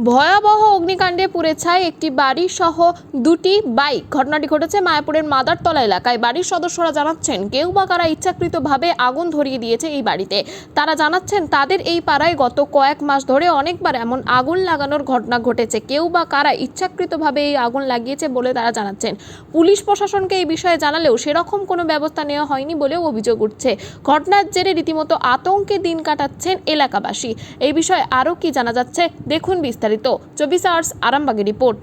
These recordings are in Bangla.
ভয়াবহ অগ্নিকাণ্ডে পুড়ে ছাই একটি বাড়ি সহ দুটি বাইক। ঘটনাটি ঘটেছে মায়াপুরের মাদারতলা এলাকায়। বাড়ির সদস্যরা জানাচ্ছেন কেউ বা কারা ইচ্ছাকৃতভাবে আগুন ধরিয়ে দিয়েছে এই বাড়িতে। তারা জানাচ্ছেন তাদের এই পাড়ায় গত কয়েক মাস ধরে অনেকবার এমন আগুন লাগানোর ঘটনা ঘটেছে। কেউ বা কারা ইচ্ছাকৃতভাবে এই আগুন লাগিয়েছে বলে তারা জানাচ্ছেন। পুলিশ প্রশাসনকে এই বিষয়ে জানালেও সেরকম কোনো ব্যবস্থা নেওয়া হয়নি বলেও অভিযোগ উঠছে। ঘটনার জেরে রীতিমতো আতঙ্কে দিন কাটাচ্ছেন এলাকাবাসী। এই বিষয়ে আরও কি জানা যাচ্ছে দেখুন বিস্তারিত। 24 আওয়ার্স আরামবাগের রিপোর্ট।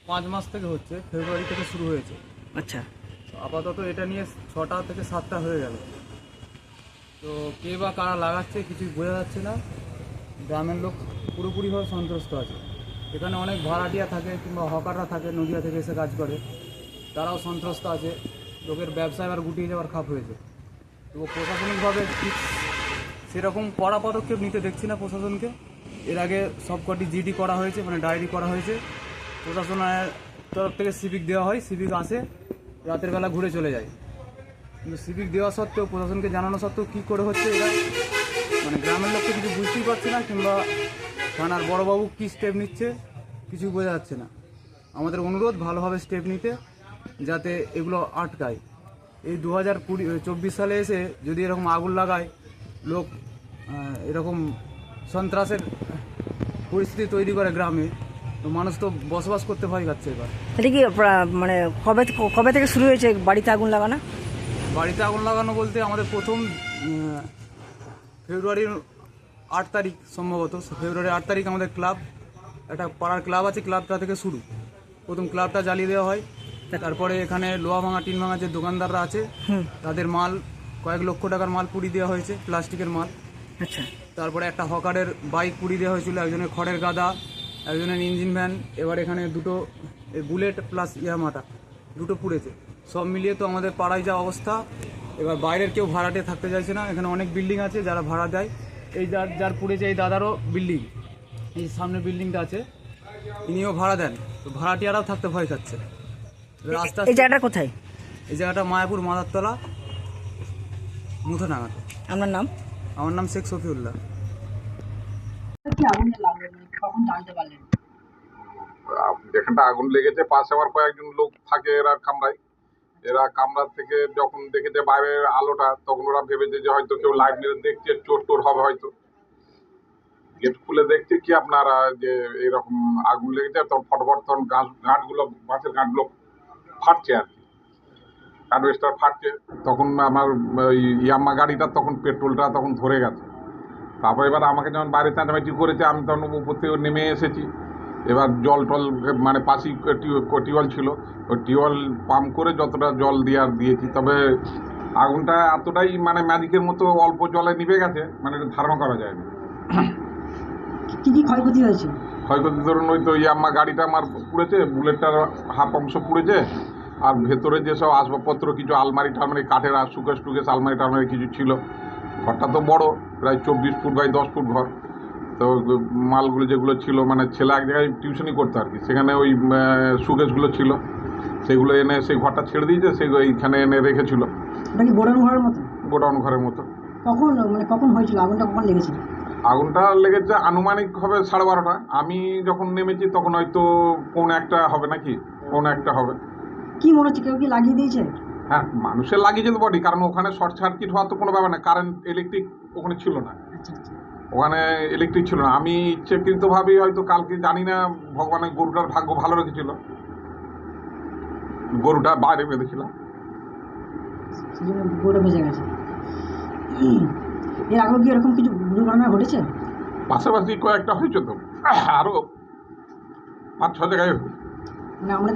পাঁচ মাস থেকে হচ্ছে, ফেব্রুয়ারি থেকে শুরু হয়েছে। আচ্ছা, আপাতত এটা নিয়ে 6টা থেকে 7টা হয়ে গেল। তো কে বা কারা লাগাচ্ছে কিছুই বোঝা যাচ্ছে না। গ্রামের লোক পুরোপুরিভাবে সন্ত্রস্ত আছে। এখানে অনেক ভাড়াটিয়া থাকে কিংবা হকাররা থাকে, নদিয়া থেকে এসে কাজ করে, তারাও সন্ত্রস্ত আছে। লোকের ব্যবসা এবার গুটিয়ে যাওয়ার খাপ হয়েছে। তো প্রশাসনিকভাবে ঠিক সেরকম কড়া পদক্ষেপ নিতে দেখছি না প্রশাসনকে। এর আগে সবকটি জিডি করা হয়েছে, মানে ডায়েরি করা হয়েছে। প্রশাসনের তরফ থেকে সিভিক দেওয়া হয়, সিভিক আসে, রাতের বেলা ঘুরে চলে যায়। কিন্তু সিভিক দেওয়া সত্ত্বেও, প্রশাসনকে জানানো সত্ত্বেও কী করে হচ্ছে এরা, মানে গ্রামের লোককে কিছু বুঝতেই পারছে না, কিংবা থানার বড়োবাবু কী স্টেপ নিচ্ছে কিছু বোঝা যাচ্ছে না। আমাদের অনুরোধ ভালোভাবে স্টেপ নিতে, যাতে এগুলো আটকায়। এই 2024 সালে এসে যদি এরকম আগুন লাগায় লোক, এরকম সন্ত্রাসের পরিস্থিতি তৈরি করে গ্রামে, তো মানুষ তো বসবাস করতে ভয় পাচ্ছে। এবার এটা কি মানে কবে থেকে শুরু হয়েছে বাড়িতে আগুন লাগানো? বাড়িতে আগুন লাগানো বলতে আমাদের প্রথম ফেব্রুয়ারির 8 তারিখ, সম্ভবত ফেব্রুয়ারির 8 তারিখ আমাদের ক্লাব, একটা পাড়ার ক্লাব আছে, ক্লাবটা থেকে শুরু। প্রথম ক্লাবটা জ্বালিয়ে দেওয়া হয়। তারপরে এখানে লোহা ভাঙা, টিন ভাঙা যে দোকানদাররা আছে তাদের মাল, কয়েক লক্ষ টাকার মাল পুড়িয়ে দেওয়া হয়েছে, প্লাস্টিকের মাল। আচ্ছা, তারপরে একটা হকারের বাইক পুড়িয়ে দেওয়া হয়েছিল, একজনের খড়ের গাদা, একজনের ইঞ্জিন ভ্যান। এবার এখানে দুটো বুলেট প্লাস ইয়ামাটা দুটো পুড়েছে। সব মিলিয়ে তো আমাদের পাড়ায় যা অবস্থা। এবার বাইরের কেউ ভাড়াটে থাকতে চাইছে না। এখানে অনেক বিল্ডিং আছে যারা ভাড়া দেয়। এই যার পুড়েছে এই দাদারও বিল্ডিং, এই সামনে বিল্ডিংটা আছে, ইনিও ভাড়া দেন। তো ভাড়াটিয়ারাও থাকতে ভয় খাচ্ছে। আস্তে এই জায়গাটা কোথায়? এই জায়গাটা মায়াপুর মাদারতলা, মুথোডাঙ্গাতে। আপনার নাম? আমার নাম শেখ সফিউল্লাহ। যেখানটা আগুন লেগেছে পাশে আমার কয়েকজন লোক থাকে, এরা কামরায়। এরা কামরা থেকে যখন দেখেছে বাইরের আলোটা, তখন ওরা ভেবেছে যে হয়তো কেউ লাইট নিয়ে দেখছে, চোর টোর হবে হয়তো। গেট খুলে দেখছে কি আপনারা যে এরকম আগুন লেগেছে, তখন ফটফট তখন গাঁটগুলো, বাঁশের গাঁটগুলো ফাটছে আর কি, অ্যাডভেস্টার ফাটছে। তখন আমার ওই ইয়াম্মা গাড়িটা, তখন পেট্রোলটা তখন ধরে গেছে। তারপর এবার আমাকে যখন বাইরে চাঁচামাচি করেছে, আমি তখন উপর থেকে নেমে এসেছি। এবার জল টল, মানে পাশেই টিউবওয়েল ছিল, ওই টিউবওয়েল পাম্প করে যতটা জল দিয়েছি। তবে আগুনটা এতটাই মানে ম্যাজিকের মতো অল্প জলে নিভে গেছে, মানে এটা ধারণা করা যায়নি। কি কি ক্ষয়ক্ষতি হয়েছে? ক্ষয়ক্ষতি ধরুন ওই তো ইয়াম্মা গাড়িটা আমার পুড়েছে, বুলেটটার হাফ অংশ পুড়েছে, আর ভেতরে যেসব আসবাবপত্র, কিছু আলমারি টালমারি, কাঠের আর সুকেশ টুকেশ আলমারি টালমারি কিছু ছিল। ঘরটা তো বড়, প্রায় 24 ফুট বাই 10 ফুট ঘর। তো মালগুলো যেগুলো ছিল, মানে ছেলে এক জায়গায় টিউশনই করতো আর কি, সেখানে ওই সুকেশগুলো ছিল, সেগুলো এনে সেই ঘরটা ছেড়ে দিয়েছে, সেগুলো এইখানে এনে রেখেছিল। এটা কি গোডাউন ঘরের মতো? গোডাউন ঘরের মতো। কখন হয়েছিল আগুনটা, কখন লেগেছিল? আগুনটা লেগেছে আনুমানিক হবে 12:30টা। আমি যখন নেমেছি তখন হয়তো 1:45 হবে, নাকি 1:45 হবে। কি মনে হচ্ছে কেউ কি লাগিয়ে দিয়েছে? হ্যাঁ, মানুষের লাগিয়ে যেতে পারি, কারণ ওখানে শর্ট সার্কিট হওয়ার তো কোনো ব্যাপার না, কারেন্ট ইলেকট্রিক ওখানে ছিল না। ওখানে ইলেকট্রিক ছিল না। আমি ইচ্ছাকৃতভাবেই হয়তো, কালকে জানি না, ভগবানের গরুটার ভাগ্য ভালো রেখেছিল, গরুটা বাইরে বেঁধেছিলাম। গরুটা ভেজে গেছে। এর আগেও কি এরকম কিছু দুর্ঘটনা ঘটেছে? পাশাপাশি কয়েকটা হয়েছে তো, আরও 5-6 জায়গায় মানে আমরা